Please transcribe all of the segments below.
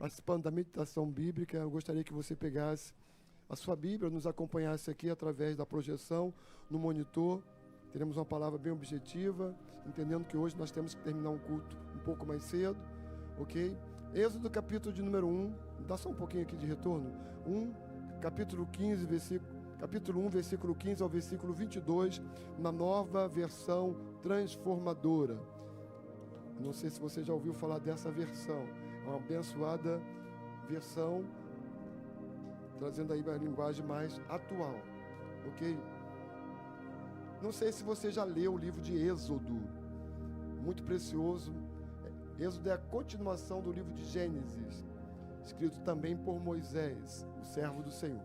participando da meditação bíblica, eu gostaria que você pegasse a sua Bíblia, nos acompanhasse aqui através da projeção no monitor. Teremos uma palavra bem objetiva, entendendo que hoje nós temos que terminar um culto um pouco mais cedo, ok? Êxodo capítulo de número 1, dá só um pouquinho aqui de retorno. Capítulo 1, versículo 15 ao versículo 22, na nova versão transformadora. Não sei se você já ouviu falar dessa versão. É uma abençoada versão, trazendo aí uma linguagem mais atual, ok? Não sei se você já leu o livro de Êxodo, muito precioso. Êxodo é a continuação do livro de Gênesis, escrito também por Moisés, o servo do Senhor.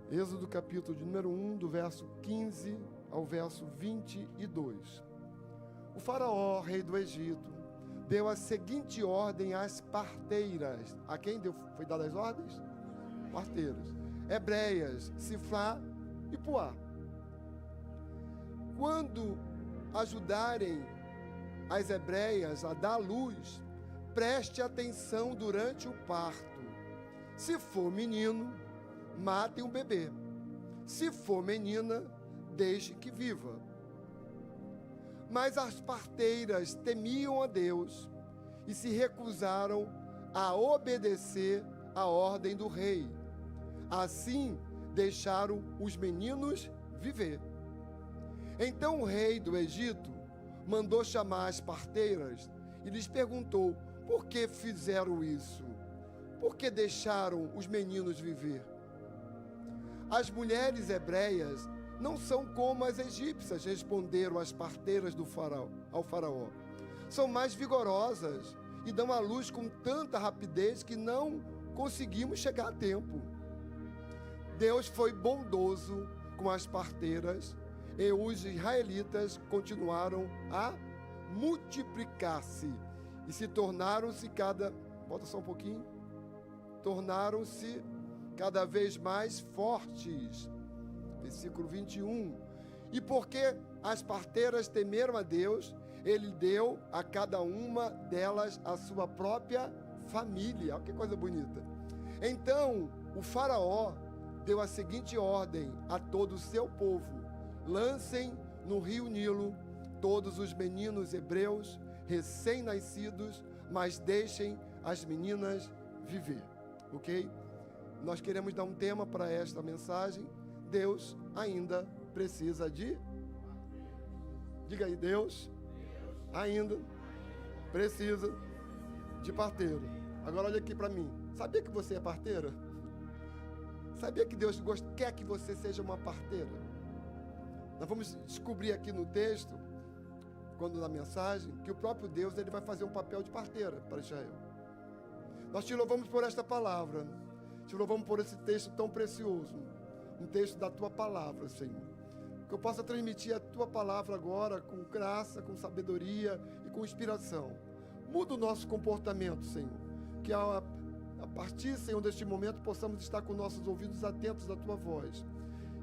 Êxodo capítulo de número 1, do verso 15 ao verso 22. O faraó, rei do Egito, deu a seguinte ordem às parteiras. A quem foi dadas as ordens? Parteiras. Hebreias, Sifrá e Puá. Quando ajudarem as hebreias a dar luz, preste atenção durante o parto. Se for menino, matem o bebê. Se for menina, deixe que viva. Mas as parteiras temiam a Deus e se recusaram a obedecer a ordem do rei. Assim, deixaram os meninos viver. Então o rei do Egito mandou chamar as parteiras e lhes perguntou: por que fizeram isso? Por que deixaram os meninos viver? As mulheres hebreias não são como as egípcias, responderam as parteiras ao faraó. São mais vigorosas e dão à luz com tanta rapidez que não conseguimos chegar a tempo. Deus foi bondoso com as parteiras e os israelitas continuaram a multiplicar-se e se tornaram-se tornaram-se cada vez mais fortes. Versículo 21. E porque as parteiras temeram a Deus, ele deu a cada uma delas a sua própria família. Olha que coisa bonita. Então o faraó deu a seguinte ordem a todo o seu povo: lancem no rio Nilo todos os meninos hebreus recém-nascidos, mas deixem as meninas viver. Ok? Nós queremos dar um tema para esta mensagem. Deus ainda precisa de... Diga aí, Deus ainda precisa de parteiro. Agora olha aqui para mim. Sabia que você é parteira? Sabia que Deus quer que você seja uma parteira? Nós vamos descobrir aqui no texto, quando na mensagem, que o próprio Deus ele vai fazer um papel de parteira para Israel. Nós te louvamos por esta palavra. Te louvamos por esse texto tão precioso. Um texto da Tua palavra, Senhor. Que eu possa transmitir a Tua palavra agora com graça, com sabedoria e com inspiração. Muda o nosso comportamento, Senhor. Que a partir, Senhor, deste momento, possamos estar com nossos ouvidos atentos à Tua voz.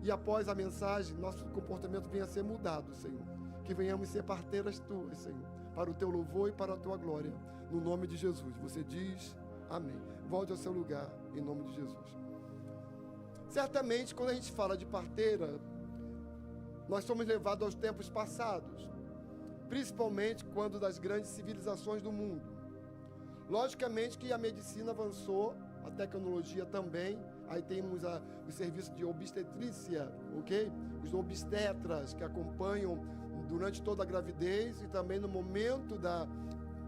E após a mensagem, nosso comportamento venha a ser mudado, Senhor. Que venhamos ser parteiras Tuas, Senhor. Para o Teu louvor e para a Tua glória. No nome de Jesus. Você diz amém. Volte ao seu lugar, em nome de Jesus. Certamente, quando a gente fala de parteira, nós somos levados aos tempos passados, principalmente quando das grandes civilizações do mundo. Logicamente que a medicina avançou, a tecnologia também, aí temos o serviço de obstetrícia, ok? Os obstetras que acompanham durante toda a gravidez e também no momento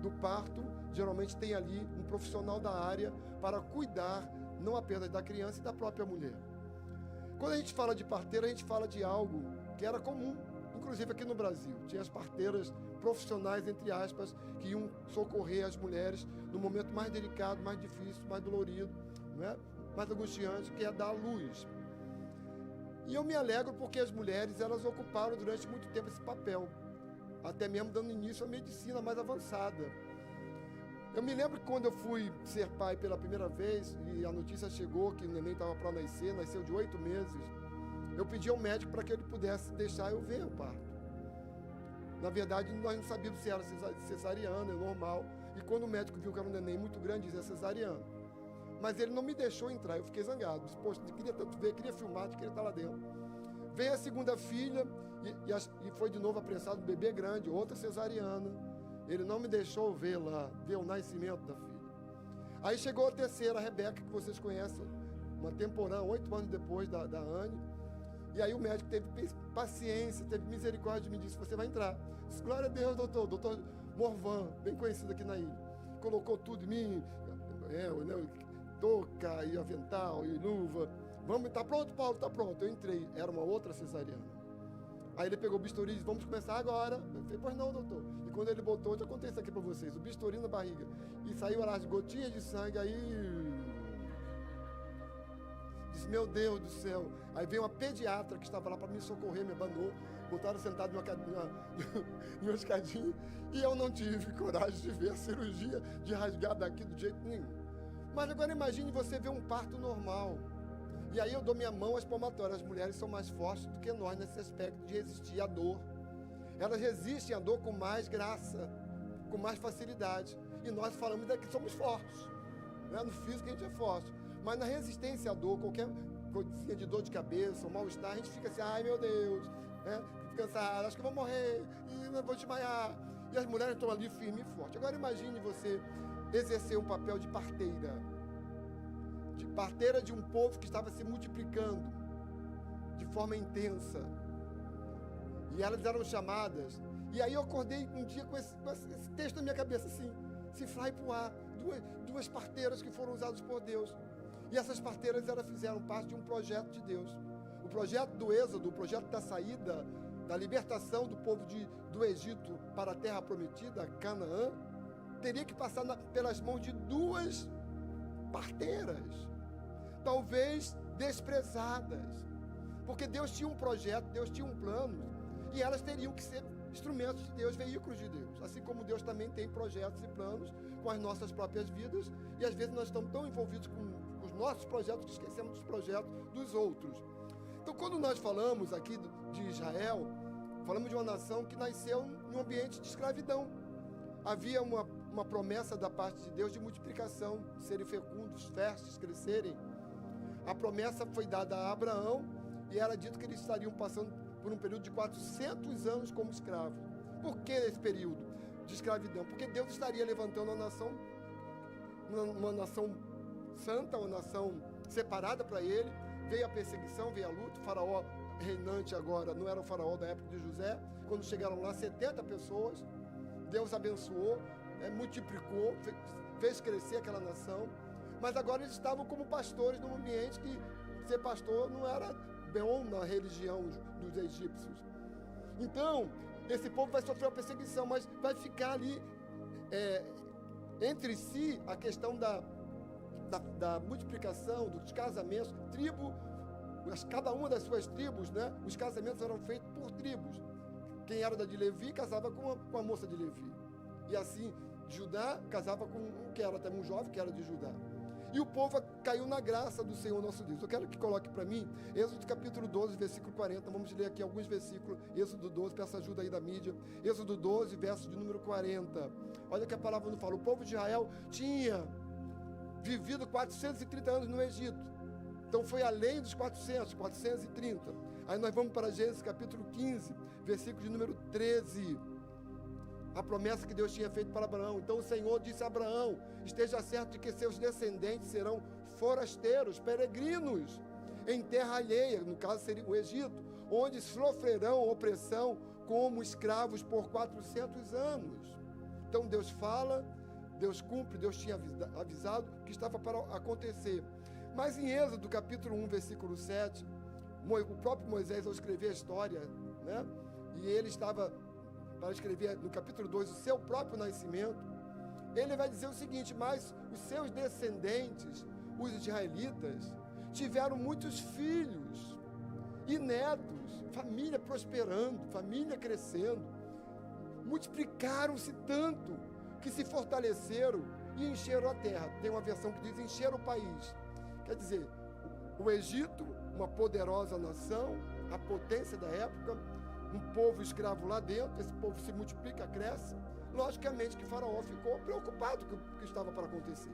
do parto, geralmente tem ali um profissional da área para cuidar não apenas da criança e da própria mulher. Quando a gente fala de parteira, a gente fala de algo que era comum, inclusive aqui no Brasil. Tinha as parteiras profissionais, entre aspas, que iam socorrer as mulheres no momento mais delicado, mais difícil, mais dolorido, não é? Mais angustiante, que é dar à luz. E eu me alegro porque as mulheres, elas ocuparam durante muito tempo esse papel, até mesmo dando início à medicina mais avançada. Eu me lembro que quando eu fui ser pai pela primeira vez e a notícia chegou que o neném estava para nascer, nasceu de 8 meses, eu pedi ao médico para que ele pudesse deixar eu ver o parto. Na verdade, nós não sabíamos se era cesariana, é normal. E quando o médico viu que era um neném muito grande, dizia cesariano. Mas ele não me deixou entrar, eu fiquei zangado. Disse, poxa, queria tanto ver, queria filmar, queria estar lá dentro. Veio a segunda filha e foi de novo apressado, um bebê grande, outra cesariana. Ele não me deixou ver lá, ver o nascimento da filha. Aí chegou a terceira, a Rebeca, que vocês conhecem, uma temporã, 8 anos depois da Anne. E aí o médico teve paciência, teve misericórdia de mim, disse, você vai entrar. Disse, glória a Deus, doutor Morvan, bem conhecido aqui na ilha. Colocou tudo em mim, touca e avental e luva. Vamos, tá pronto, Paulo? Tá pronto. Eu entrei, era uma outra cesariana. Aí ele pegou o bisturi e disse, vamos começar agora. Eu falei, pois não, doutor. E quando ele botou, eu já contei isso aqui para vocês, o bisturi na barriga. E saiu as gotinhas de sangue, aí... Disse, meu Deus do céu. Aí veio uma pediatra que estava lá para me socorrer, me abandonou. Botaram sentado numa escadinha. E eu não tive coragem de ver a cirurgia, de rasgar daqui do jeito nenhum. Mas agora imagine você ver um parto normal. E aí eu dou minha mão às palmatórias. As mulheres são mais fortes do que nós nesse aspecto de resistir à dor. Elas resistem à dor com mais graça, com mais facilidade. E nós falamos que somos fortes. Né? No físico a gente é forte. Mas na resistência à dor, qualquer coisinha de dor de cabeça, ou mal-estar, a gente fica assim, ai meu Deus, né? Cansado, acho que eu vou morrer, e não vou desmaiar. E as mulheres estão ali firme e forte. Agora imagine você exercer um papel de parteira de um povo que estava se multiplicando de forma intensa. E elas eram chamadas. E aí eu acordei um dia com esse texto na minha cabeça, assim, cifrar e puar, duas parteiras que foram usadas por Deus. E essas parteiras, elas fizeram parte de um projeto de Deus. O projeto do Êxodo, o projeto da saída, da libertação do povo do Egito para a terra prometida, Canaã, teria que passar pelas mãos de duas parteiras, talvez desprezadas, porque Deus tinha um projeto, Deus tinha um plano, e elas teriam que ser instrumentos de Deus, veículos de Deus, assim como Deus também tem projetos e planos com as nossas próprias vidas, e às vezes nós estamos tão envolvidos com os nossos projetos que esquecemos dos projetos dos outros. Então, quando nós falamos aqui de Israel, falamos de uma nação que nasceu em um ambiente de escravidão. Havia uma promessa da parte de Deus de multiplicação, de serem fecundos, férteis, crescerem. A promessa foi dada a Abraão e era dito que eles estariam passando por um período de 400 anos como escravos. Por que esse período de escravidão? Porque Deus estaria levantando uma nação santa, uma nação separada para ele. Veio a perseguição, veio a luta. O faraó reinante agora não era o faraó da época de José. Quando chegaram lá 70 pessoas, Deus abençoou, multiplicou, fez crescer aquela nação. Mas agora eles estavam como pastores num ambiente que ser pastor não era bom na religião dos egípcios. Então, esse povo vai sofrer uma perseguição, mas vai ficar ali entre si a questão da multiplicação, dos casamentos, cada uma das suas tribos, né? Os casamentos eram feitos por tribos. Quem era da de Levi casava com a moça de Levi. E assim, Judá casava com um que era também um jovem que era de Judá. E o povo caiu na graça do Senhor nosso Deus. Eu quero que coloque para mim Êxodo capítulo 12, versículo 40. Vamos ler aqui alguns versículos. Êxodo 12, peço ajuda aí da mídia. Êxodo 12, verso de número 40. Olha que a palavra não fala. O povo de Israel tinha vivido 430 anos no Egito. Então foi além dos 430. Aí nós vamos para Gênesis capítulo 15, versículo de número 13. A promessa que Deus tinha feito para Abraão. Então o Senhor disse a Abraão, esteja certo de que seus descendentes serão forasteiros, peregrinos, em terra alheia, no caso seria o Egito, onde sofrerão opressão como escravos por 400 anos. Então Deus fala, Deus cumpre, Deus tinha avisado que estava para acontecer. Mas em Êxodo capítulo 1, versículo 7, o próprio Moisés, ao escrever a história, né, e ele estava para escrever no capítulo 2 o seu próprio nascimento, ele vai dizer o seguinte: mas os seus descendentes, os israelitas, tiveram muitos filhos e netos, família prosperando, família crescendo, multiplicaram-se tanto que se fortaleceram e encheram a terra. Tem uma versão que diz encheram o país. Quer dizer, o Egito, uma poderosa nação, a potência da época, um povo escravo lá dentro, esse povo se multiplica, cresce. Logicamente que Faraó ficou preocupado com o que estava para acontecer.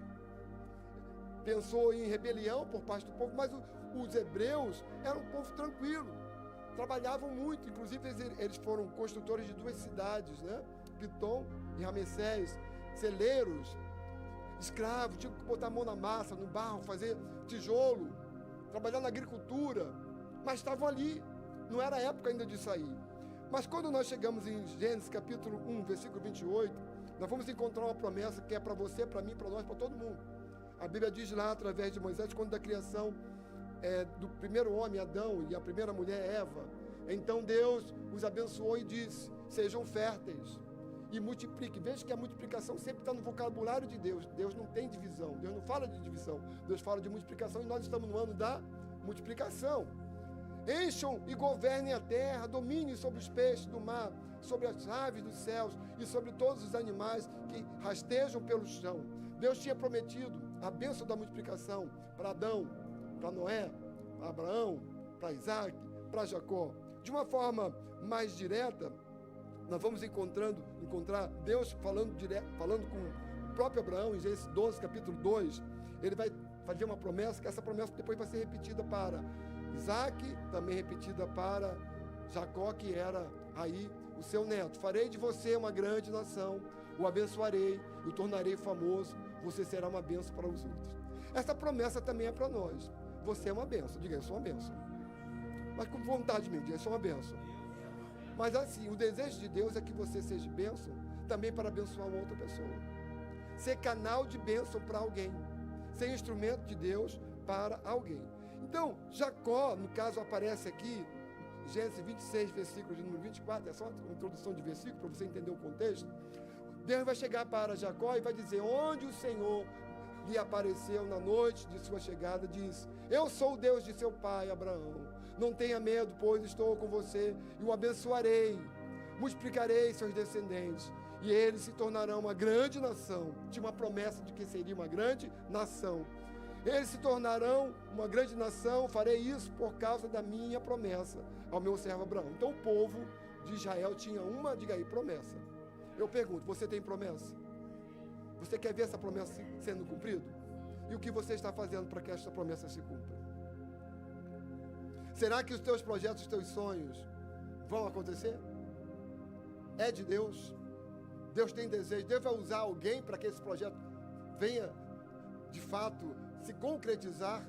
Pensou em rebelião por parte do povo, mas os hebreus eram um povo tranquilo, trabalhavam muito, inclusive eles foram construtores de 2 cidades, né? Pitom e Ramessés, celeiros, escravos, tinham que botar a mão na massa, no barro, fazer tijolo, trabalhar na agricultura, mas estavam ali, não era a época ainda de sair. Mas quando nós chegamos em Gênesis capítulo 1, versículo 28, nós vamos encontrar uma promessa que é para você, para mim, para nós, para todo mundo. A Bíblia diz lá, através de Moisés, quando da criação do primeiro homem, Adão, e a primeira mulher, Eva, então Deus os abençoou e disse: sejam férteis e multipliquem. Veja que a multiplicação sempre está no vocabulário de Deus. Deus não tem divisão, Deus não fala de divisão, Deus fala de multiplicação, e nós estamos no ano da multiplicação. Encham e governem a terra, dominem sobre os peixes do mar, sobre as aves dos céus e sobre todos os animais que rastejam pelo chão. Deus tinha prometido a bênção da multiplicação para Adão, para Noé, para Abraão, para Isaac, para Jacó. De uma forma mais direta, nós vamos encontrar Deus falando com o próprio Abraão, em Gênesis 12, capítulo 2. Ele vai fazer uma promessa, que essa promessa depois vai ser repetida para Isaac, também repetida para Jacó, que era aí o seu neto. Farei de você uma grande nação, o abençoarei, o tornarei famoso, você será uma bênção para os outros. Essa promessa também é para nós. Você é uma bênção, diga, eu sou uma bênção. Mas com vontade mesmo, diga, eu sou uma bênção. Mas assim, o desejo de Deus é que você seja bênção também para abençoar uma outra pessoa. Ser canal de bênção para alguém. Ser instrumento de Deus para alguém. Então, Jacó, no caso, aparece aqui, Gênesis 26, versículo de número 24, é só uma introdução de versículo para você entender o contexto. Deus vai chegar para Jacó e vai dizer: onde o Senhor lhe apareceu na noite de sua chegada, diz: eu sou o Deus de seu pai Abraão, não tenha medo, pois estou com você e o abençoarei, multiplicarei seus descendentes e eles se tornarão uma grande nação. Tinha uma promessa de que seria uma grande nação. Eles se tornarão uma grande nação, farei isso por causa da minha promessa ao meu servo Abraão. Então o povo de Israel tinha uma, diga aí, promessa. Eu pergunto, você tem promessa? Você quer ver essa promessa sendo cumprida? E o que você está fazendo para que essa promessa se cumpra? Será que os teus projetos, os teus sonhos vão acontecer? É de Deus? Deus tem desejo? Deus vai usar alguém para que esse projeto venha, de fato, se concretizar?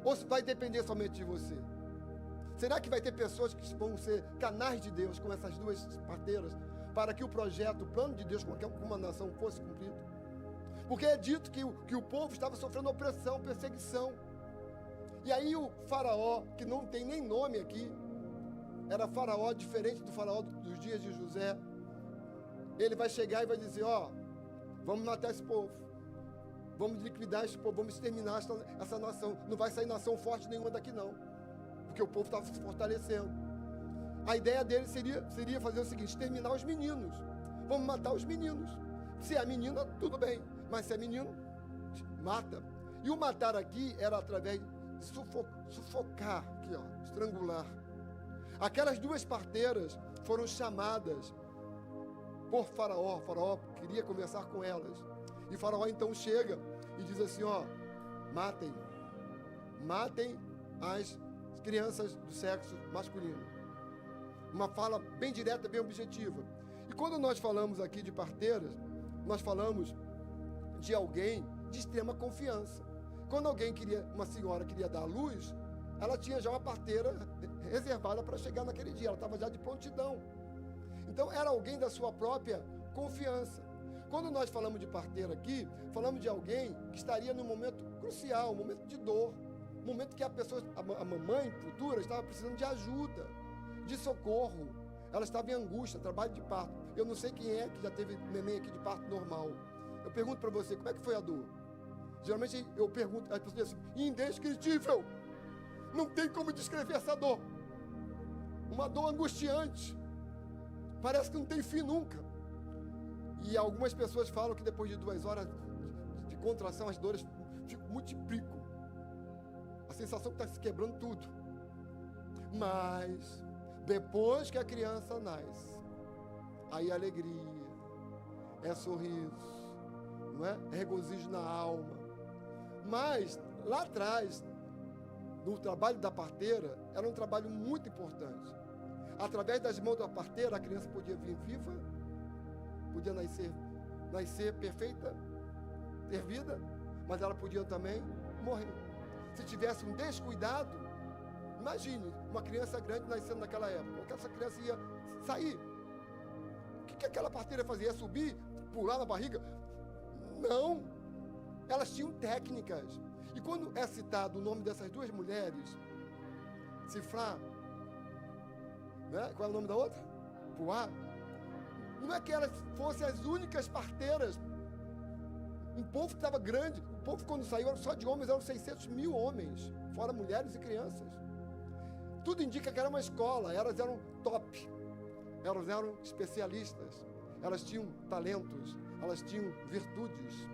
Ou se vai depender somente de você? Será que vai ter pessoas que vão ser canais de Deus, como essas 2 parteiras, para que o projeto, o plano de Deus com uma nação fosse cumprido? Porque é dito que o povo estava sofrendo opressão, perseguição. E aí o faraó, que não tem nem nome aqui, era faraó diferente do faraó dos dias de José. Ele vai chegar e vai dizer: ó, vamos matar esse povo, vamos liquidar esse povo, vamos exterminar essa nação. Não vai sair nação forte nenhuma daqui não, porque o povo estava se fortalecendo. A ideia dele seria fazer o seguinte: exterminar os meninos. Vamos matar os meninos. Se é menina, tudo bem, mas se é menino, mata. E o matar aqui era através de sufocar, aqui, ó, estrangular. Aquelas 2 parteiras foram chamadas por Faraó. Faraó queria conversar com elas. E Faraó então chega e diz assim: ó, matem as crianças do sexo masculino. Uma fala bem direta, bem objetiva. E quando nós falamos aqui de parteiras, nós falamos de alguém de extrema confiança. Quando uma senhora queria dar à luz, ela tinha já uma parteira reservada para chegar naquele dia, ela estava já de prontidão. Então era alguém da sua própria confiança. Quando nós falamos de parteira aqui, falamos de alguém que estaria num momento crucial, um momento de dor, um momento que a mamãe futura estava precisando de ajuda, de socorro. Ela estava em angústia, trabalho de parto. Eu não sei quem é que já teve neném aqui de parto normal. Eu pergunto para você, como é que foi a dor? Geralmente eu pergunto, as pessoas dizem assim: indescritível. Não tem como descrever essa dor. Uma dor angustiante. Parece que não tem fim nunca. E algumas pessoas falam que depois de 2 horas de contração, as dores multiplicam. A sensação que está se quebrando tudo. Mas, depois que a criança nasce, aí a alegria, é sorriso, não é? É regozijo na alma. Mas, lá atrás, no trabalho da parteira, era um trabalho muito importante. Através das mãos da parteira, a criança podia vir viva, podia nascer perfeita, ter vida, mas ela podia também morrer. Se tivesse um descuidado, imagine uma criança grande nascendo naquela época, essa criança ia sair. O que aquela parteira fazia? Ia subir, pular na barriga? Não, elas tinham técnicas. E quando é citado o nome dessas duas mulheres, Cifrá, né? Qual é o nome da outra? Puá. Não é que elas fossem as únicas parteiras. Um povo que estava grande, o povo quando saiu só de homens, eram 600 mil homens, fora mulheres e crianças. Tudo indica que era uma escola, elas eram top, elas eram especialistas, elas tinham talentos, elas tinham virtudes,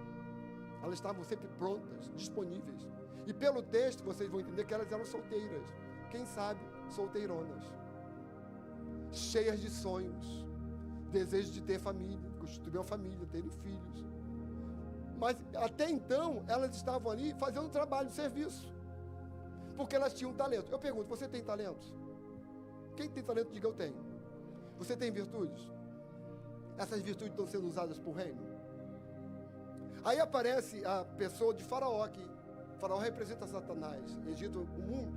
elas estavam sempre prontas, disponíveis. E pelo texto vocês vão entender que elas eram solteiras, quem sabe solteironas, cheias de sonhos, desejo de ter família, constituir uma família, terem filhos. Mas até então elas estavam ali fazendo trabalho, serviço, porque elas tinham talento. Eu pergunto, você tem talento? Quem tem talento, diga eu tenho. Você tem virtudes? Essas virtudes estão sendo usadas para o reino? Aí aparece a pessoa de Faraó, que Faraó representa Satanás, Egito, o mundo.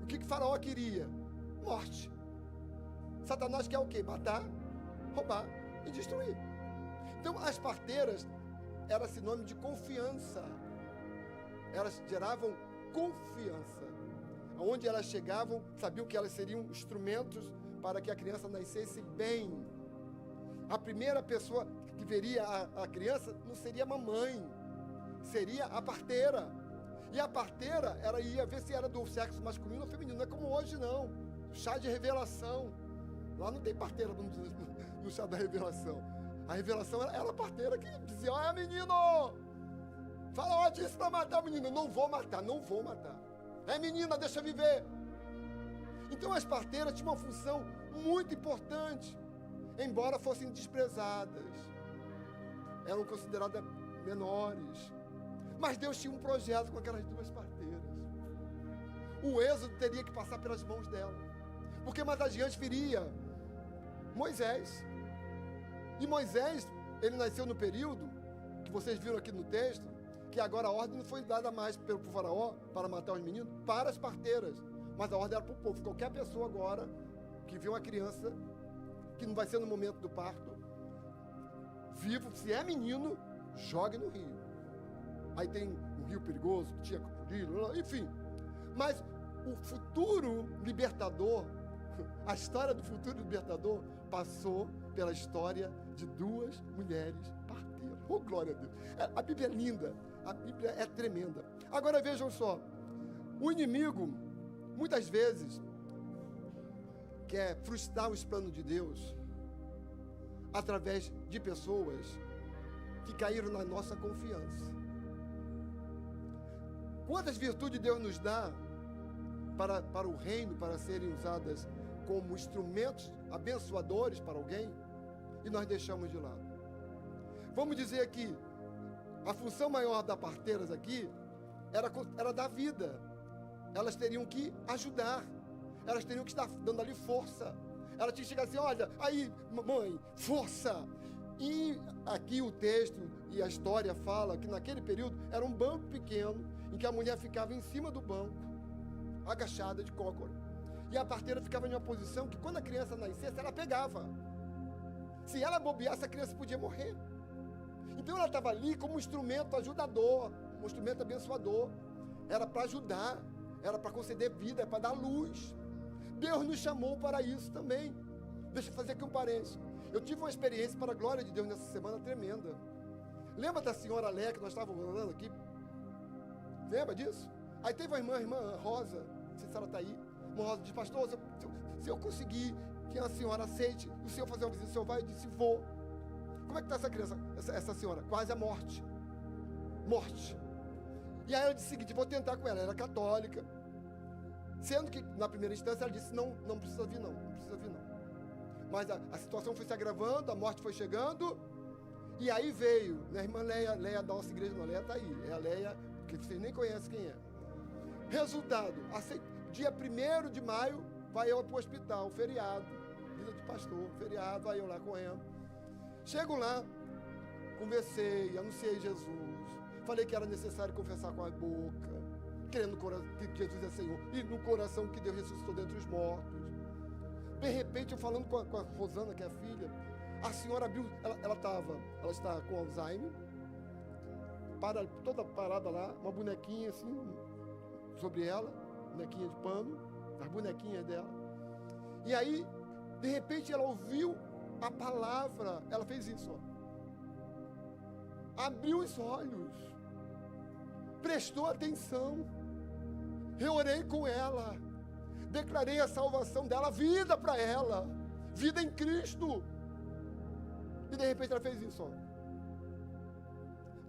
O que Faraó queria? Morte. Satanás quer o quê? Matar, roubar e destruir. Então as parteiras era sinônimo de confiança. Elas geravam confiança. Onde elas chegavam, sabiam que elas seriam instrumentos para que a criança nascesse bem. A primeira pessoa que veria a criança não seria a mamãe, seria a parteira. E a parteira, ela ia ver se era do sexo masculino ou feminino. Não é como hoje, não. Chá de revelação. Lá não tem parteira no chá da revelação. A revelação era a parteira que dizia, olha menino, fala, ó, disse para matar o menino. Não vou matar, não vou matar. É menina, deixa viver. Então as parteiras tinham uma função muito importante, embora fossem desprezadas. Eram consideradas menores. Mas Deus tinha um projeto com aquelas duas parteiras. O êxodo teria que passar pelas mãos dela, porque mais adiante viria Moisés. E Moisés, ele nasceu no período, que vocês viram aqui no texto, que agora a ordem não foi dada mais pelo Faraó para matar os meninos, para as parteiras, mas a ordem era para o povo. Qualquer pessoa agora que vê uma criança, que não vai ser no momento do parto, vivo, se é menino, jogue no rio. Aí tem um rio perigoso, que tinha crocodilo, enfim. Mas o futuro libertador, a história do futuro libertador, passou pela história de duas mulheres parteiras. Oh, glória a Deus! A Bíblia é linda, a Bíblia é tremenda. Agora vejam só, o inimigo, muitas vezes, quer frustrar os planos de Deus através de pessoas que caíram na nossa confiança. Quantas virtudes Deus nos dá para o reino, para serem usadas como instrumentos abençoadores para alguém, e nós deixamos de lado. Vamos dizer que a função maior das parteiras aqui era dar vida. Elas teriam que ajudar, elas teriam que estar dando ali força. Ela tinha que chegar assim, olha, aí, mãe, força. E aqui o texto e a história fala que naquele período era um banco pequeno, em que a mulher ficava em cima do banco, agachada de cócora. E a parteira ficava em uma posição que quando a criança nascesse, ela pegava. Se ela bobeasse, a criança podia morrer. Então ela estava ali como um instrumento ajudador, um instrumento abençoador. Era para ajudar, era para conceder vida, para dar luz. Deus nos chamou para isso também. Deixa eu fazer aqui um parênteses. Eu tive uma experiência para a glória de Deus nessa semana tremenda. Lembra da senhora Lé que nós estávamos falando aqui? Lembra disso? Aí teve a irmã Rosa, não sei se ela está aí. Irmã Rosa disse, pastor, se eu conseguir que a senhora aceite, o senhor fazer uma visita, o senhor vai? Eu disse, vou. Como é que está essa criança, essa senhora? Quase a morte. Morte. E aí eu disse o seguinte, vou tentar com ela. Ela era católica. Sendo que, na primeira instância, ela disse, não precisa vir não, não precisa vir não. Mas a situação foi se agravando, a morte foi chegando, E aí veio, né, a irmã Leia da nossa igreja, não, Leia está aí, é a Leia, que vocês nem conhecem quem é. Resultado, dia 1º de maio, vai eu para o hospital, feriado, vida de pastor, feriado, vai eu lá correndo. Chego lá, conversei, anunciei Jesus, falei que era necessário confessar com a boca, crendo que Jesus é Senhor, e no coração que Deus ressuscitou dentre os mortos. De repente, eu falando com a Rosana, que é a filha, a senhora abriu, ela está com Alzheimer, toda parada lá, uma bonequinha assim, sobre ela, bonequinha de pano, as bonequinhas dela. E aí, de repente, ela ouviu a palavra, ela fez isso, ó. Abriu os olhos, prestou atenção, eu orei com ela, declarei a salvação dela, vida para ela, vida em Cristo. E de repente ela fez isso, ó.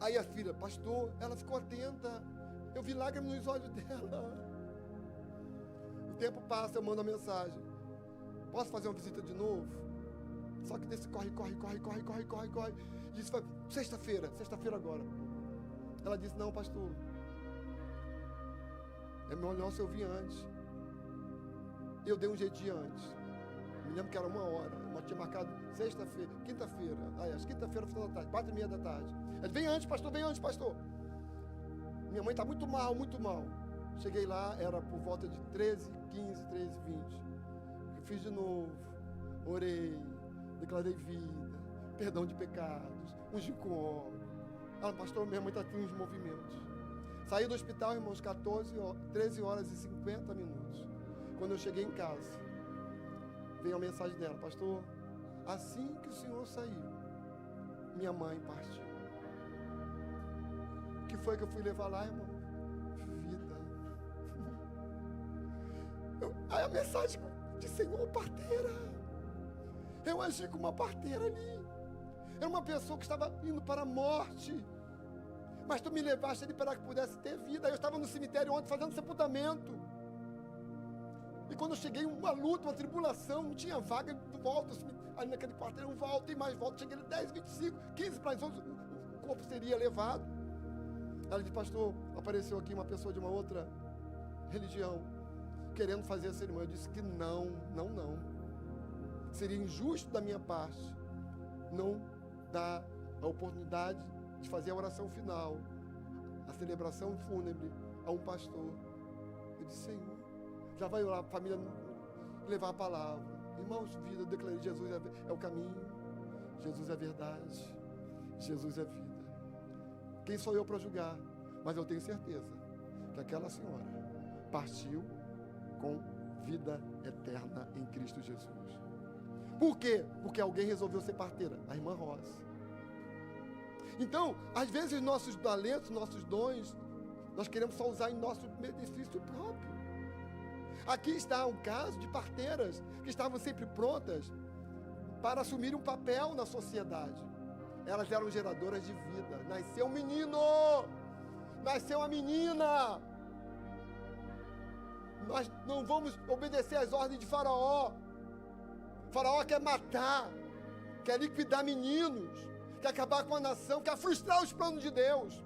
Aí a filha, pastor, ela ficou atenta, eu vi lágrimas nos olhos dela. O tempo passa, eu mando a mensagem, posso fazer uma visita de novo? Só que desse corre. Disse, sexta-feira agora. Ela disse, não, pastor, é melhor se eu vir antes. Eu dei um jeitinho antes. Me lembro que era 1 hora. Eu tinha marcado sexta-feira, quinta-feira. Acho quinta-feira, final da tarde, 4h30 da tarde. Ela disse, vem antes, pastor. Minha mãe está muito mal. Cheguei lá, era por volta de 13h15, 13h20. Eu fiz de novo. Orei, declarei vida, perdão de pecados, ungi com óleo. Ela, pastor, minha mãe está tendo uns movimentos. Saí do hospital, irmãos, 13 horas e 50 minutos. Quando eu cheguei em casa, veio a mensagem dela, pastor, assim que o senhor saiu, minha mãe partiu. O que foi que eu fui levar lá, irmão? Vida. Aí a mensagem de Senhor, parteira. Eu agi como uma parteira ali. Era uma pessoa que estava indo para a morte. Mas tu me levaste ali para que pudesse ter vida. Eu estava no cemitério ontem fazendo sepultamento. E quando eu cheguei, uma luta, uma tribulação, não tinha vaga, volta, ali naquele quarteirão, volta e mais volta. Cheguei 10, 25, 15 para as 11, o corpo seria levado. Ela disse, pastor, apareceu aqui uma pessoa de uma outra religião, querendo fazer a cerimônia. Eu disse que não. Seria injusto da minha parte não dar a oportunidade de fazer a oração final, a celebração fúnebre a um pastor. Eu disse, Senhor, já vai lá a família levar a palavra. Irmãos, vida, eu declarei, Jesus é o caminho, Jesus é a verdade, Jesus é vida. Quem sou eu para julgar? Mas eu tenho certeza que aquela senhora partiu com vida eterna em Cristo Jesus. Por quê? Porque alguém resolveu ser parteira, a irmã Rosa. Então, às vezes nossos talentos, nossos dons, nós queremos só usar em nosso benefício próprio. Aqui está um caso de parteiras que estavam sempre prontas para assumir um papel na sociedade. Elas eram geradoras de vida. Nasceu um menino, nasceu uma menina. Nós não vamos obedecer às ordens de Faraó. Faraó quer matar, quer liquidar meninos, quer acabar com a nação, quer frustrar os planos de Deus.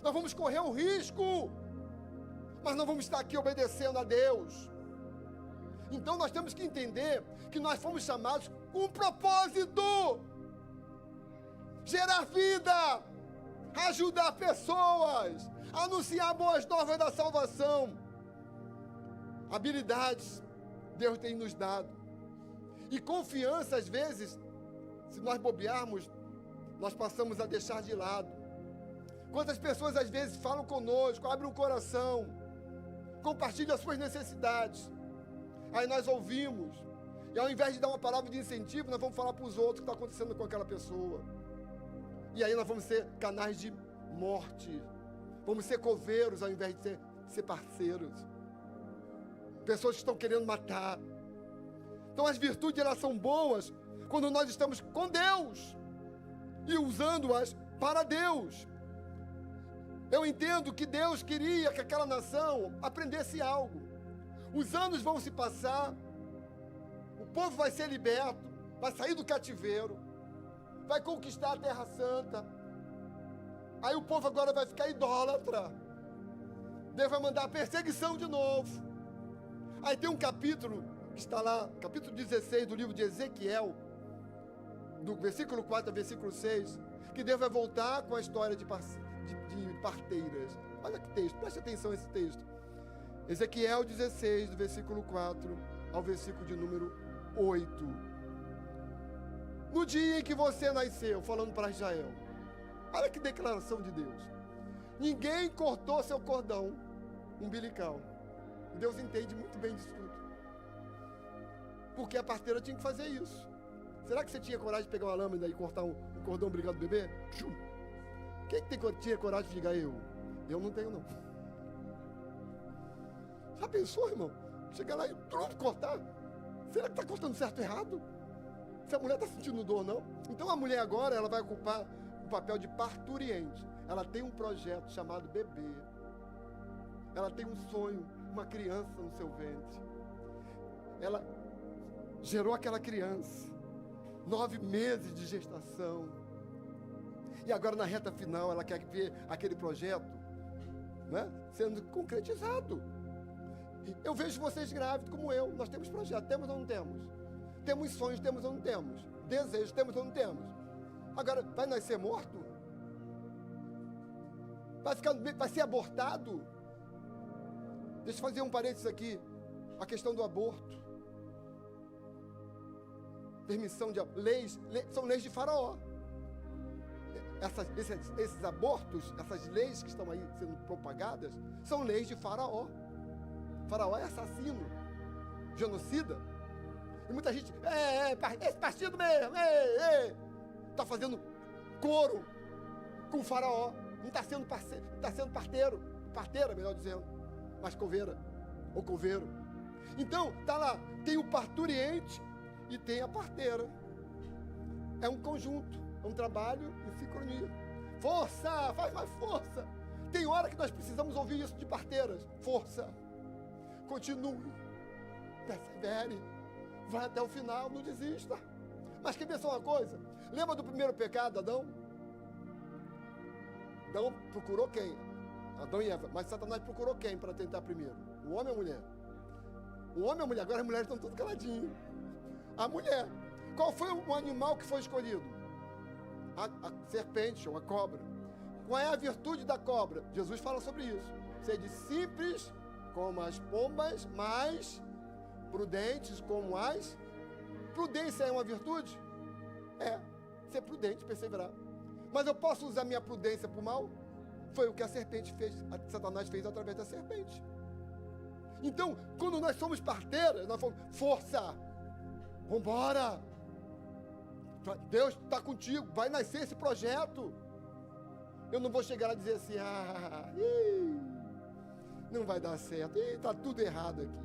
Nós vamos correr um risco, mas não vamos estar aqui obedecendo a Deus. Então nós temos que entender que nós fomos chamados com um propósito: gerar vida, ajudar pessoas, anunciar boas novas da salvação. Habilidades Deus tem nos dado. E confiança, às vezes, se nós bobearmos, nós passamos a deixar de lado. Quantas pessoas, às vezes, falam conosco, abrem o coração, compartilham as suas necessidades. Aí nós ouvimos, e ao invés de dar uma palavra de incentivo, nós vamos falar para os outros o que está acontecendo com aquela pessoa. E aí nós vamos ser canais de morte. Vamos ser coveiros ao invés de ser parceiros. Pessoas que estão querendo matar. Então as virtudes, elas são boas quando nós estamos com Deus e usando-as para Deus. Eu entendo que Deus queria que aquela nação aprendesse algo. Os anos vão se passar, o povo vai ser liberto, vai sair do cativeiro, vai conquistar a Terra Santa. Aí o povo agora vai ficar idólatra. Deus vai mandar a perseguição de novo. Aí tem um capítulo que está lá, capítulo 16 do livro de Ezequiel, do versículo 4 ao versículo 6, que Deus vai voltar com a história de parteiras. Olha que texto, preste atenção nesse texto. Ezequiel 16, do versículo 4 ao versículo de número 8. No dia em que você nasceu, falando para Israel, olha que declaração de Deus. Ninguém cortou seu cordão umbilical. Deus entende muito bem disso tudo. Porque a parteira tinha que fazer isso. Será que você tinha coragem de pegar uma lâmina e cortar um cordão umbilical do bebê? Quem tinha coragem de dizer eu? Eu não tenho, não. Já pensou, irmão? Chegar lá e cortar? Será que está cortando certo ou errado? Se a mulher está sentindo dor, não? Então a mulher agora, ela vai ocupar o papel de parturiente. Ela tem um projeto chamado bebê. Ela tem um sonho, uma criança no seu ventre. Ela gerou aquela criança. 9 meses de gestação. E agora na reta final ela quer ver aquele projeto, né, sendo concretizado. Eu vejo vocês grávidos como eu. Nós temos projeto, temos ou não temos? Temos sonhos, temos ou não temos? Desejos, temos ou não temos? Agora, vai nascer morto? Vai ser abortado? Deixa eu fazer um parênteses aqui. A questão do aborto. Permissão de leis, são leis de Faraó. Esses abortos, essas leis que estão aí sendo propagadas, são leis de Faraó. Faraó é assassino, genocida. E muita gente, esse partido mesmo, está fazendo coro com o Faraó. Não está sendo parceiro, está sendo parteira, melhor dizendo, mas coveira, ou coveiro. Então, tá lá, tem o parturiente e tem a parteira. É um conjunto, é um trabalho em sincronia. Força, faz mais força. Tem hora que nós precisamos ouvir isso de parteiras. Força, continue, persevere, vai até o final, não desista. Mas quer ver só uma coisa? Lembra do primeiro pecado, Adão? Adão procurou quem? Adão e Eva. Mas Satanás procurou quem para tentar primeiro? O homem ou a mulher? O homem ou a mulher? Agora as mulheres estão tudo caladinhas. A mulher. Qual foi o animal que foi escolhido? A serpente ou a cobra. Qual é a virtude da cobra? Jesus fala sobre isso. Sede simples como as pombas, mas prudentes como as... Prudência é uma virtude? É. Ser prudente, perseverar. Mas eu posso usar minha prudência para o mal? Foi o que a serpente fez, Satanás fez através da serpente. Então, quando nós somos parteiras, nós falamos, força, vambora, Deus está contigo, vai nascer esse projeto. Eu não vou chegar lá e dizer assim, não vai dar certo, está tudo errado aqui.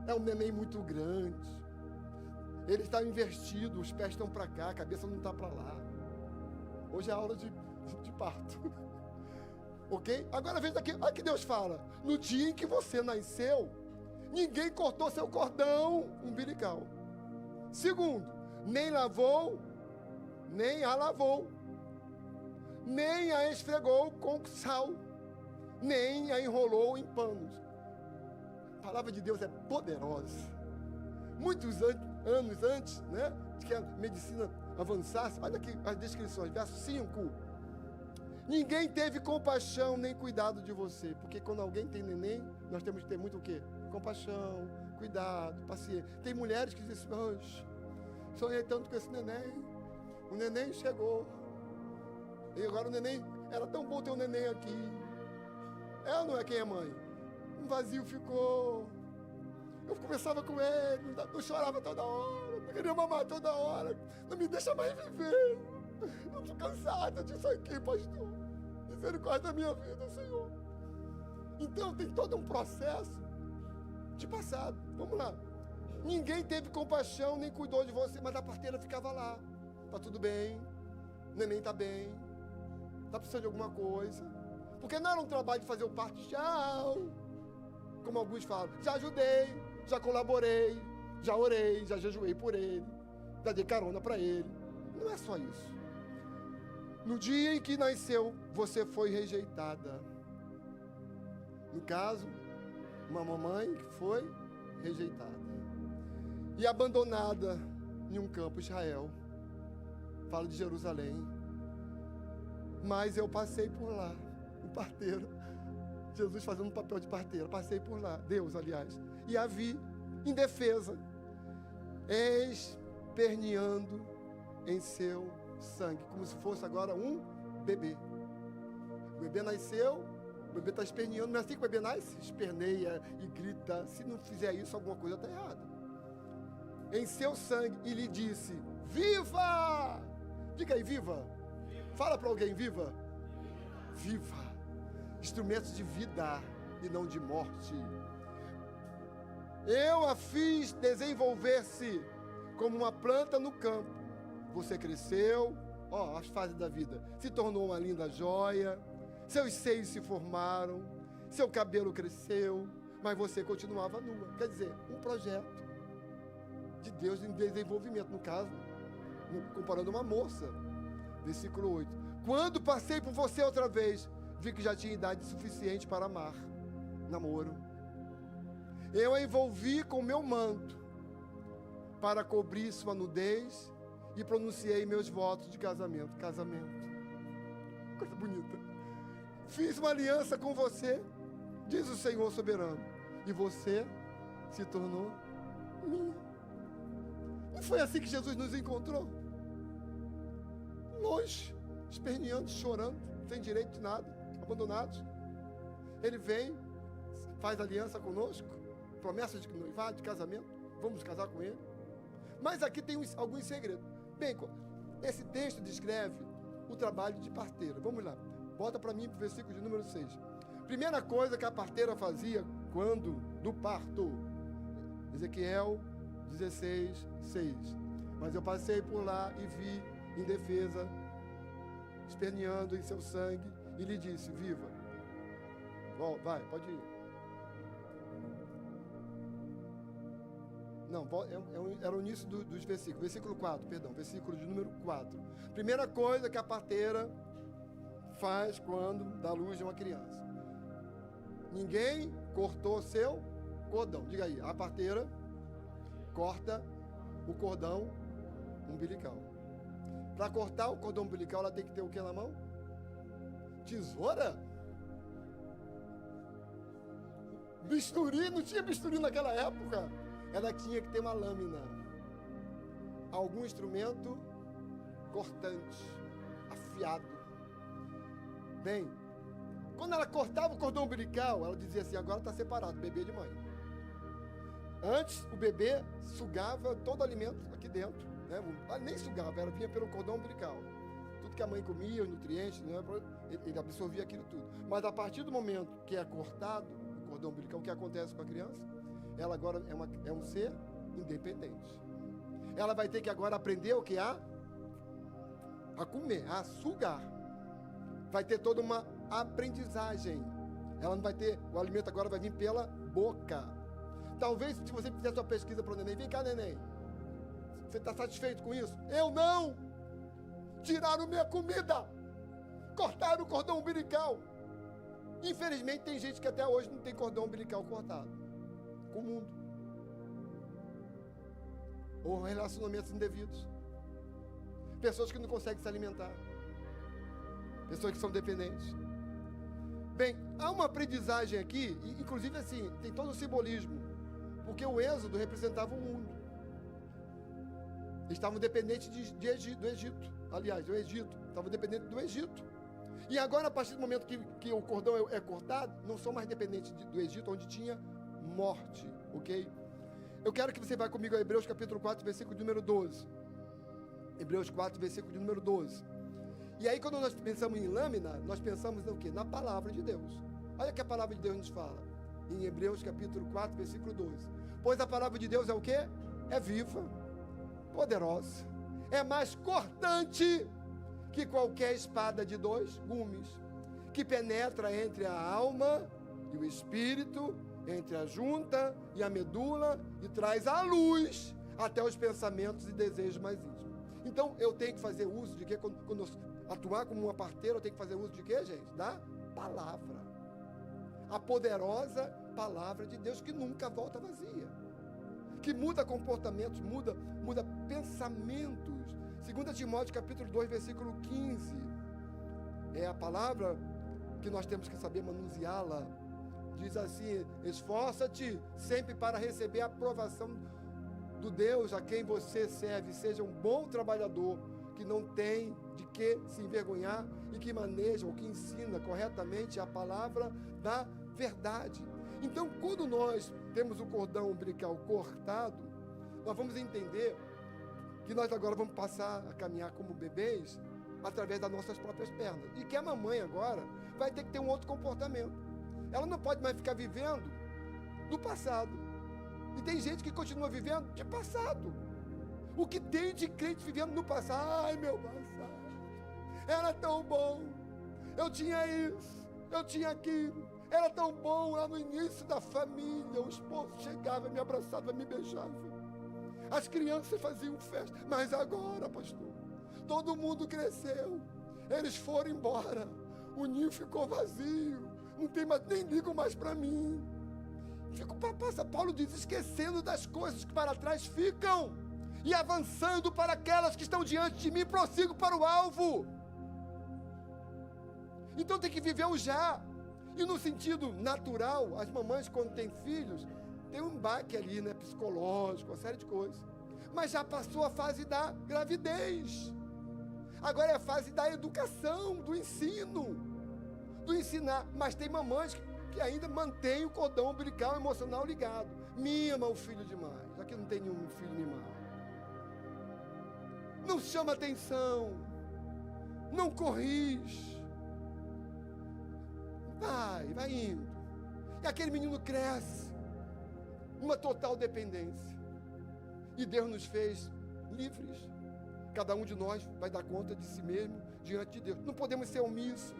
É um neném muito grande, ele está invertido, os pés estão para cá, a cabeça não está para lá. Hoje é aula de parto. Ok? Agora veja aqui, olha que Deus fala. No dia em que você nasceu, ninguém cortou seu cordão umbilical. Segundo, nem lavou, nem a lavou, nem a esfregou com sal, nem a enrolou em panos. A palavra de Deus é poderosa. Muitos anos antes, né, de que a medicina avançasse, olha aqui as descrições, verso 5. Ninguém teve compaixão nem cuidado de você, porque quando alguém tem neném, nós temos que ter muito o quê? Compaixão, cuidado, paciência. Tem mulheres que dizem assim, sonhei tanto com esse neném, o neném chegou, e agora o neném, era tão bom ter um neném aqui. Ela não é quem é mãe. Um vazio ficou. Eu conversava com ele, eu chorava toda hora, eu queria mamar toda hora. Não me deixa mais viver. Eu estou cansada disso aqui, pastor. Misericórdia da minha vida, Senhor. Então tem todo um processo de passado. Vamos lá. Ninguém teve compaixão, nem cuidou de você, mas a parteira ficava lá. Tá tudo bem, o neném tá bem, tá precisando de alguma coisa. Porque não era um trabalho de fazer o parto, tchau. Como alguns falam, já ajudei, já colaborei, já orei, já jejuei por ele, já dei carona para ele. não é só isso. No dia em que nasceu, você foi rejeitada. No caso, uma mamãe que foi rejeitada e abandonada em um campo, Israel. Falo de Jerusalém. Mas eu passei por lá, o parteiro. Jesus fazendo um papel de parteiro. Passei por lá, Deus, aliás. E a vi indefesa, esperneando em seu sangue, como se fosse agora um bebê. O bebê nasceu, o bebê está esperneando. Não é assim que o bebê nasce? Esperneia e grita. Se não fizer isso, alguma coisa está errada. Em seu sangue, e lhe disse: viva! Diga aí, viva. Fala para alguém, viva. Viva. Instrumentos de vida e não de morte. Eu a fiz desenvolver-se como uma planta no campo. Você cresceu, as fases da vida, se tornou uma linda joia, seus seios se formaram, seu cabelo cresceu, mas você continuava nua. Quer dizer, um projeto de Deus em desenvolvimento, no caso, comparando uma moça. Versículo 8. Quando passei por você outra vez, vi que já tinha idade suficiente para amar. Namoro. Eu a envolvi com meu manto para cobrir sua nudez e pronunciei meus votos de casamento. Casamento. Coisa bonita. Fiz uma aliança com você, diz o Senhor soberano, e você se tornou minha. Não foi assim que Jesus nos encontrou? Longe, esperneando, chorando, sem direito de nada, abandonados. Ele vem, faz aliança conosco, promessa de noivado, de casamento, vamos casar com ele. Mas aqui tem alguns segredos. Bem, esse texto descreve o trabalho de parteira. Vamos lá, bota para mim para o versículo de número 6. Primeira coisa que a parteira fazia quando do parto. Ezequiel 16, 6. Mas eu passei por lá e vi indefesa, esperneando em seu sangue, e lhe disse: viva. Bom, vai, pode ir. Não, era o início dos versículos. Versículo 4, perdão, versículo de número 4. Primeira coisa que a parteira faz quando dá luz de uma criança. Ninguém cortou seu cordão. Diga aí, a parteira corta o cordão umbilical. Para cortar o cordão umbilical, ela tem que ter o que na mão? Tesoura? Bisturi? Não tinha bisturi naquela época. Ela tinha que ter uma lâmina, algum instrumento cortante, afiado. Bem, quando ela cortava o cordão umbilical, ela dizia assim: agora está separado, bebê de mãe. Antes, o bebê sugava todo o alimento aqui dentro, né? Ela nem sugava, ela vinha pelo cordão umbilical. Tudo que a mãe comia, os nutrientes, né? Ele absorvia aquilo tudo. Mas a partir do momento que é cortado o cordão umbilical, o que acontece com a criança? Ela agora é um ser independente. Ela vai ter que agora aprender o que? A comer, a sugar. Vai ter toda uma aprendizagem. Ela não vai ter, o alimento agora vai vir pela boca. Talvez, se você fizer sua pesquisa para o neném: vem cá, neném, você está satisfeito com isso? Eu não! Tiraram minha comida! Cortaram o cordão umbilical! Infelizmente, tem gente que até hoje não tem cordão umbilical cortado com o mundo, ou relacionamentos indevidos, pessoas que não conseguem se alimentar, pessoas que são dependentes. Bem, há uma aprendizagem aqui, inclusive assim, tem todo o simbolismo, porque o Êxodo representava o mundo. Eles estavam dependentes do Egito, aliás, do Egito, estavam dependentes do Egito. E agora, a partir do momento que o cordão é cortado, não são mais dependentes do Egito, onde tinha morte, ok? Eu quero que você vá comigo a Hebreus capítulo 4, versículo de número 12. Hebreus 4, versículo de número 12. E aí, quando nós pensamos em lâmina, nós pensamos no quê? Na palavra de Deus. Olha o que a palavra de Deus nos fala, em Hebreus capítulo 4, versículo 12. Pois a palavra de Deus é o quê? É viva, poderosa, é mais cortante que qualquer espada de 2 gumes, que penetra entre a alma e o espírito, entre a junta e a medula, e traz à luz até os pensamentos e desejos mais íntimos. Então, eu tenho que fazer uso de quê? Quando eu atuar como uma parteira, eu tenho que fazer uso de quê, gente? Da palavra. A poderosa palavra de Deus, que nunca volta vazia. Que muda comportamentos, muda pensamentos. 2 Timóteo capítulo 2, versículo 15. É a palavra que nós temos que saber manuseá-la. Diz assim: esforça-te sempre para receber a aprovação do Deus a quem você serve. Seja um bom trabalhador, que não tem de que se envergonhar e que maneja ou que ensina corretamente a palavra da verdade. Então, quando nós temos o cordão umbilical cortado, nós vamos entender que nós agora vamos passar a caminhar como bebês através das nossas próprias pernas. E que a mamãe agora vai ter que ter um outro comportamento. Ela não pode mais ficar vivendo do passado. E tem gente que continua vivendo de passado. O que tem de crente vivendo no passado? Ai, meu passado, era tão bom. Eu tinha isso, eu tinha aquilo. Era tão bom lá no início da família. O esposo chegava, me abraçava, me beijava. As crianças faziam festa. Mas agora, pastor, todo mundo cresceu. Eles foram embora. O ninho ficou vazio. Não tem mais, nem ligam mais para mim. Fico para passar. Paulo diz, esquecendo das coisas que para trás ficam e avançando para aquelas que estão diante de mim, prossigo para o alvo. Então tem que viver o já. E no sentido natural, as mamães, quando têm filhos, tem um baque ali, né, psicológico, uma série de coisas. Mas já passou a fase da gravidez. Agora é a fase da educação, do ensino, do ensinar. Mas tem mamães que ainda mantêm o cordão umbilical emocional ligado. Mima o filho demais, já que não tem nenhum filho mimado. Não chama atenção, não corrige. Vai indo. E aquele menino cresce, uma total dependência. E Deus nos fez livres. Cada um de nós vai dar conta de si mesmo diante de Deus. Não podemos ser omissos.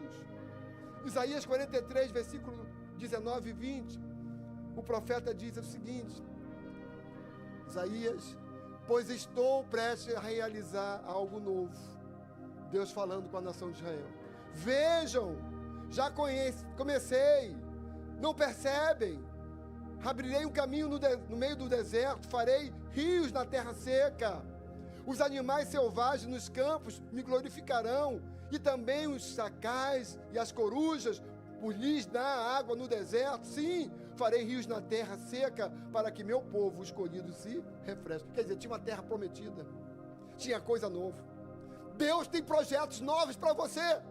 Isaías 43, versículo 19 e 20. O profeta diz o seguinte: Isaías, pois estou prestes a realizar algo novo. Deus falando com a nação de Israel. Vejam, já comecei, não percebem? Abrirei um caminho no meio do deserto, farei rios na terra seca. Os animais selvagens nos campos me glorificarão, e também os chacais e as corujas, por lhes dar água no deserto. Sim, farei rios na terra seca, para que meu povo escolhido se refresque. Quer dizer, tinha uma terra prometida, tinha coisa nova. Deus tem projetos novos para você.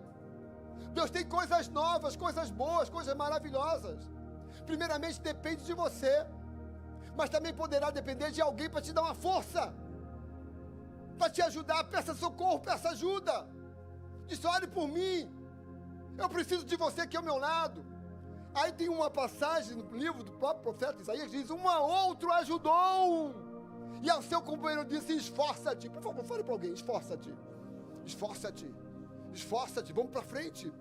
Deus tem coisas novas, coisas boas, coisas maravilhosas. Primeiramente depende de você, mas também poderá depender de alguém para te dar uma força, para te ajudar. Peça socorro, peça ajuda. Diz, olhe por mim, eu preciso de você aqui ao meu lado. Aí tem uma passagem no livro do próprio profeta Isaías que diz, outro ajudou, e ao seu companheiro disse, esforça-te. Por favor, fale para alguém, esforça-te, esforça-te, esforça-te, vamos para frente.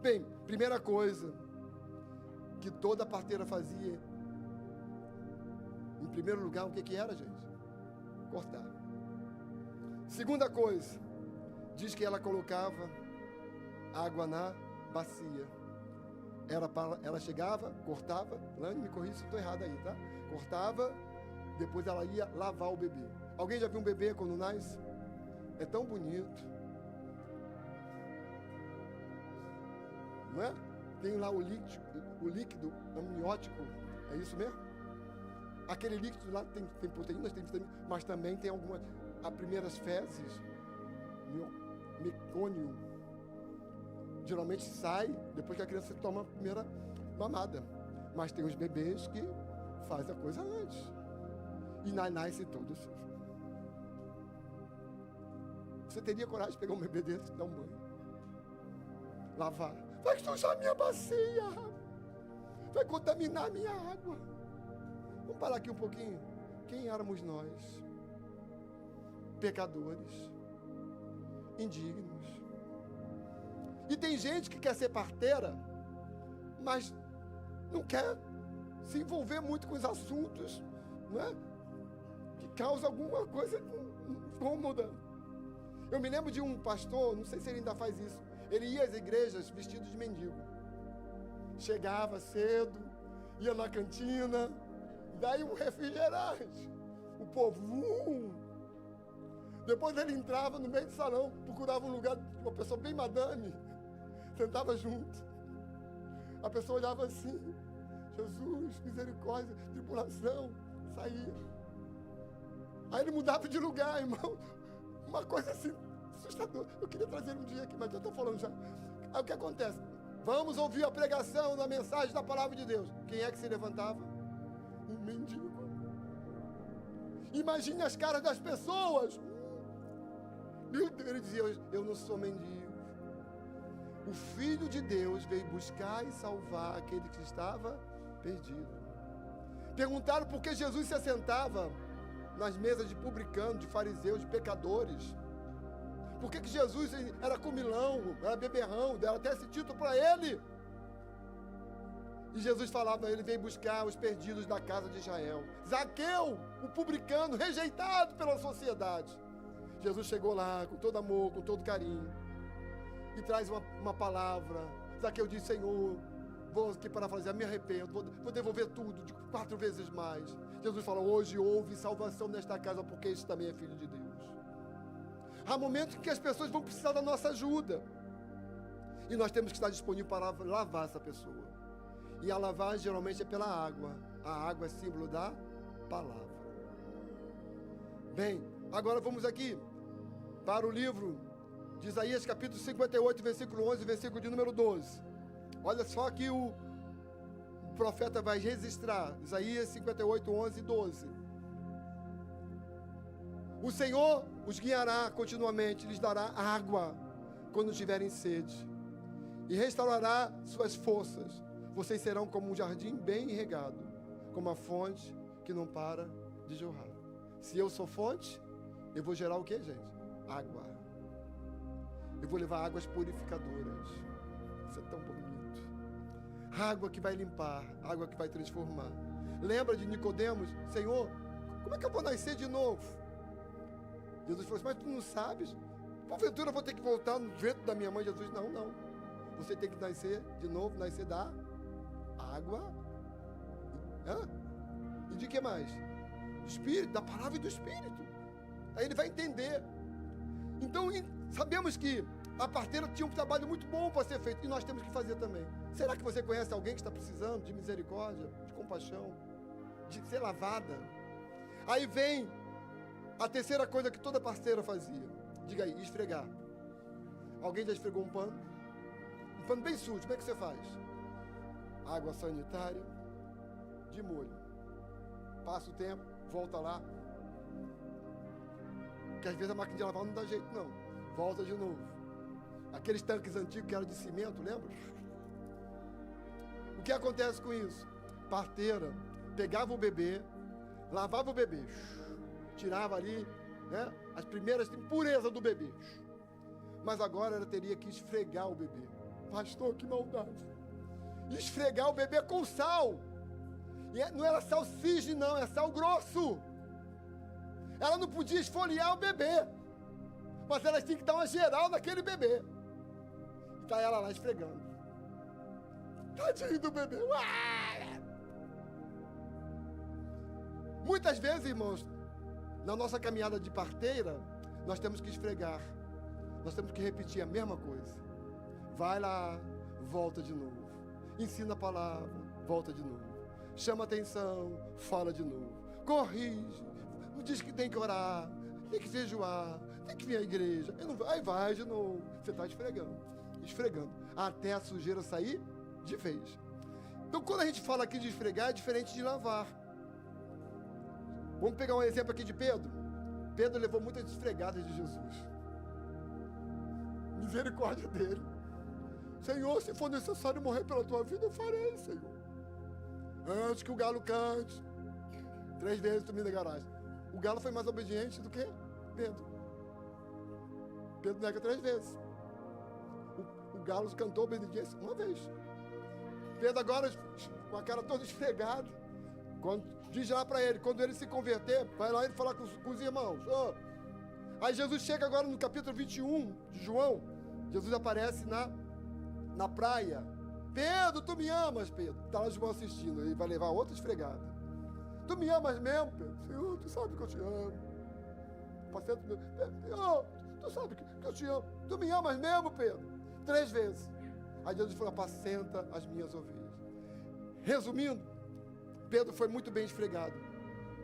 Bem, primeira coisa que toda parteira fazia, em primeiro lugar, o que era, gente? Cortar. Segunda coisa, diz que ela colocava água na bacia. Ela chegava, cortava, Lani, me corrija se eu estou errado aí, tá? Cortava, depois ela ia lavar o bebê. Alguém já viu um bebê quando nasce? É tão bonito, não é? Tem lá o líquido amniótico, é isso mesmo? Aquele líquido lá tem proteínas, tem vitaminas, mas também tem algumas, as primeiras fezes, mecônio, geralmente sai depois que a criança toma a primeira mamada. Mas tem os bebês que fazem a coisa antes. E nasce todos. Você teria coragem de pegar um bebê desse e dar um banho? Lavar. Vai sujar minha bacia. Vai contaminar minha água. Vamos parar aqui um pouquinho. Quem éramos nós? Pecadores. Indignos. E tem gente que quer ser parteira, mas não quer se envolver muito com os assuntos, não é? Que causa alguma coisa incômoda. Eu me lembro de um pastor, não sei se ele ainda faz isso, ele ia às igrejas vestido de mendigo. Chegava cedo, ia na cantina, daí um refrigerante. O povo, Depois ele entrava no meio do salão, procurava um lugar, uma pessoa bem madame, sentava junto. A pessoa olhava assim, Jesus, misericórdia, tribulação, saía. Aí ele mudava de lugar, irmão. Uma coisa assim, assustadora. Eu queria trazer um dia aqui, mas eu estou falando já. Aí o que acontece? Vamos ouvir a pregação da mensagem da palavra de Deus. Quem é que se levantava? Um mendigo. Imagine as caras das pessoas. Meu Deus, ele dizia, eu não sou mendigo. O Filho de Deus veio buscar e salvar aquele que estava perdido. Perguntaram por que Jesus se assentava nas mesas de publicanos, de fariseus, de pecadores. Por que Jesus era comilão, era beberrão, deram até esse título para ele. E Jesus falava, ele veio buscar os perdidos da casa de Israel. Zaqueu, o publicano, rejeitado pela sociedade. Jesus chegou lá com todo amor, com todo carinho. E traz uma palavra. Zaqueu diz, Senhor, vou aqui parafrasear, me arrependo, vou devolver tudo de 4 vezes mais. Jesus fala, hoje houve salvação nesta casa, porque este também é filho de Deus. Há momentos em que as pessoas vão precisar da nossa ajuda. E nós temos que estar disponível para lavar essa pessoa. E a lavagem geralmente é pela água. A água é símbolo da palavra. Bem, agora vamos aqui para o livro de Isaías, capítulo 58, versículo 11, versículo de número 12. Olha só que o profeta vai registrar. Isaías 58, 11 e 12. O Senhor os guiará continuamente, lhes dará água quando tiverem sede, e restaurará suas forças. Vocês serão como um jardim bem regado, como a fonte que não para de jorrar. Se eu sou fonte, eu vou gerar o que, gente? Água. Eu vou levar águas purificadoras. Isso é tão bonito. Água que vai limpar, água que vai transformar. Lembra de Nicodemos? Senhor, como é que eu vou nascer de novo? Jesus falou assim, mas tu não sabes? Porventura eu vou ter que voltar no ventre da minha mãe? Jesus, não. Você tem que nascer de novo, nascer da água. E de que mais? Do Espírito, da palavra e do Espírito. Aí ele vai entender. Então, sabemos que a parteira tinha um trabalho muito bom para ser feito, e nós temos que fazer também. Será que você conhece alguém que está precisando de misericórdia, de compaixão, de ser lavada? Aí vem a terceira coisa que toda parceira fazia. Diga aí, esfregar. Alguém já esfregou um pano? Um pano bem sujo, como é que você faz? Água sanitária, de molho. Passa o tempo, volta lá. Porque às vezes a máquina de lavar não dá jeito, não. Volta de novo. Aqueles tanques antigos que eram de cimento, lembra? O que acontece com isso? Parteira pegava o bebê, lavava o bebê, tirava ali, né, as primeiras impurezas do bebê. Mas agora ela teria que esfregar o bebê. Pastor, que maldade. Esfregar o bebê com sal. E não era sal cisne, não, é sal grosso. Ela não podia esfoliar o bebê, mas ela tinha que dar uma geral naquele bebê. E tá ela lá esfregando. Tadinho do bebê. Muitas vezes, irmãos, na nossa caminhada de parteira, nós temos que esfregar. Nós temos que repetir a mesma coisa. Vai lá, volta de novo. Ensina a palavra, volta de novo. Chama atenção, fala de novo. Corrige. Diz que tem que orar, tem que jejuar, tem que vir à igreja. Aí vai de novo. Você está esfregando, até a sujeira sair de vez. Então, quando a gente fala aqui de esfregar, é diferente de lavar. Vamos pegar um exemplo aqui de Pedro. Pedro levou muitas esfregadas de Jesus. Misericórdia dele. Senhor, se for necessário morrer pela tua vida, eu farei, Senhor. Antes que o galo cante, 3 vezes tu me negarás. O galo foi mais obediente do que Pedro. Pedro nega 3 vezes. O galo cantou obediência uma vez. Pedro agora, com a cara toda esfregada, diz lá para ele, quando ele se converter, vai lá e falar com os irmãos. Aí Jesus chega agora no capítulo 21 de João. Jesus aparece na praia. Pedro, tu me amas, Pedro? Está lá João assistindo, ele vai levar outra esfregada. Tu me amas mesmo, Pedro? Senhor, tu sabe que eu te amo. Paciente meu, Senhor, tu sabe que eu te amo. Tu me amas mesmo, Pedro? 3 vezes. Aí Jesus falou, apacenta as minhas ovelhas. Resumindo, Pedro foi muito bem esfregado.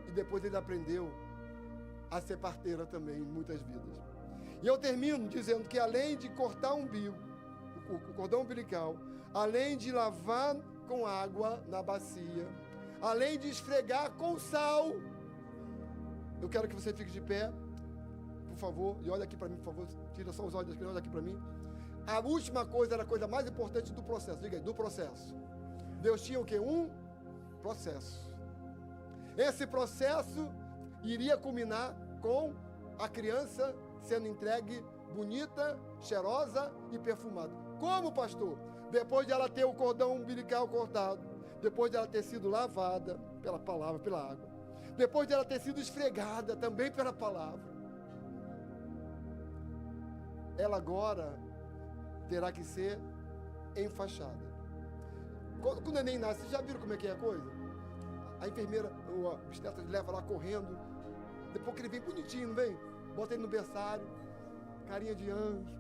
E depois ele aprendeu a ser parteira também em muitas vidas. E eu termino dizendo que além de cortar o umbigo, o cordão umbilical, além de lavar com água na bacia, além de esfregar com sal, eu quero que você fique de pé, por favor, e olha aqui para mim, por favor, tira só os olhos das crianças, olha aqui para mim. A última coisa era a coisa mais importante do processo, diga aí, do processo. Deus tinha o quê? Um processo. Esse processo iria culminar com a criança sendo entregue bonita, cheirosa e perfumada. Como, pastor? Depois de ela ter o cordão umbilical cortado, depois de ela ter sido lavada pela palavra, pela água, depois de ela ter sido esfregada também pela palavra, ela agora terá que ser enfaixada. Quando o neném nasce, vocês já viram como é que é a coisa? A enfermeira, o obstetra, leva lá correndo, depois que ele vem bonitinho, não vem? Bota ele no berçário, carinha de anjo,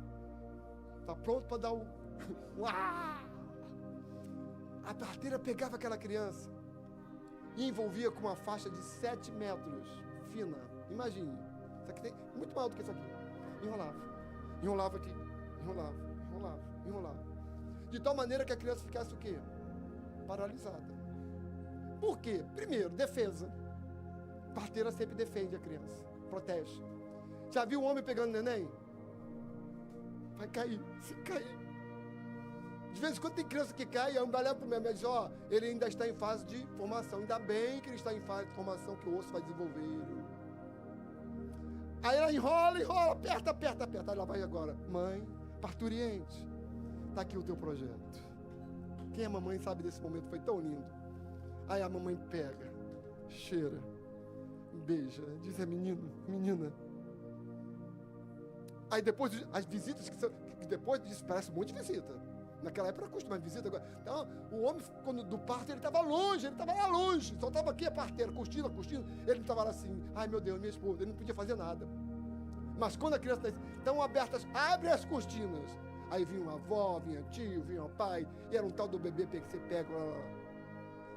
tá pronto para dar o... A parteira pegava aquela criança e envolvia com uma faixa de 7 metros, fina, imagine, isso aqui tem muito maior do que isso aqui, enrolava aqui, enrolava, de tal maneira que a criança ficasse o quê? Paralisada. Por quê? Primeiro, defesa. A parteira sempre defende a criança, protege. Já viu um homem pegando neném? Vai cair, se cair. De vez em quando tem criança que cai, e a mulher leva para o médico e diz, ó, ele ainda está em fase de formação. Ainda bem que ele está em fase de formação, que o osso vai desenvolver. Aí ela enrola, aperta. Aí ela vai agora, mãe, parturiente, está aqui o teu projeto. Quem é mamãe sabe desse momento, foi tão lindo. Aí a mamãe pega, cheira, beija, diz, é menina. Aí depois, as visitas, que depois disso, parece um monte de visita. Naquela época era costumado visita. Agora. Então, o homem, quando do parto, ele estava lá longe. Só estava aqui a parteira, curtindo. Ele não estava lá assim, ai meu Deus, minha esposa, ele não podia fazer nada. Mas quando a criança estão abertas, abre as cortinas. Aí vinha uma avó, vinha tio, vinha o pai, e era um tal do bebê que você pega, lá.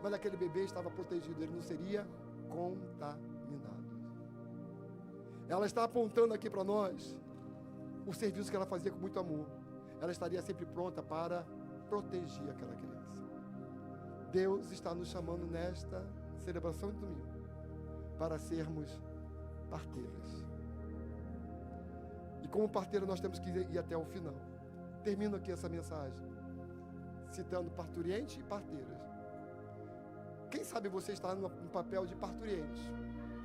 Mas aquele bebê estava protegido, ele não seria contaminado. Ela está apontando aqui para nós o serviço que ela fazia com muito amor. Ela estaria sempre pronta para proteger aquela criança. Deus está nos chamando nesta celebração de domingo para sermos parteiras. E como parteira nós temos que ir até o final. Termino aqui essa mensagem citando parturiente e parteiras. Quem sabe você está no papel de parturiente,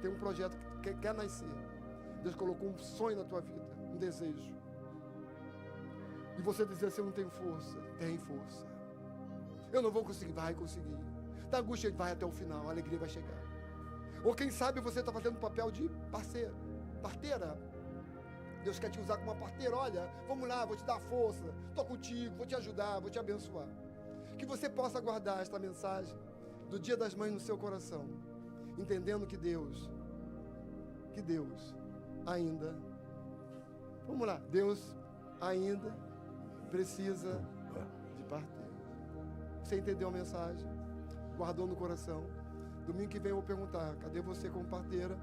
tem um projeto que quer nascer. Deus colocou um sonho na tua vida, um desejo. E você diz assim, eu não tenho força. Tem força. Eu não vou conseguir, vai conseguir. Da angústia vai até o final, a alegria vai chegar. Ou quem sabe você está fazendo o papel de parceiro, parteira. Deus quer te usar como uma parteira, olha, vamos lá, vou te dar força, estou contigo, vou te ajudar, vou te abençoar. Que você possa guardar esta mensagem do Dia das Mães no seu coração, entendendo que Deus ainda, vamos lá, Deus ainda precisa de parteira. Você entendeu a mensagem? Guardou no coração? Domingo que vem eu vou perguntar, cadê você como parteira?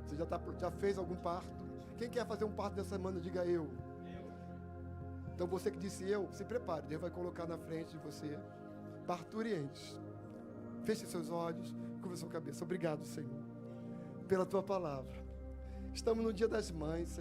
Você já fez algum parto? Quem quer fazer um parto dessa semana, diga eu. Então você que disse eu, se prepare, Deus vai colocar na frente de você parturientes. Feche seus olhos, curva sua cabeça. Obrigado, Senhor, pela tua palavra. Estamos no Dia das Mães, Senhor.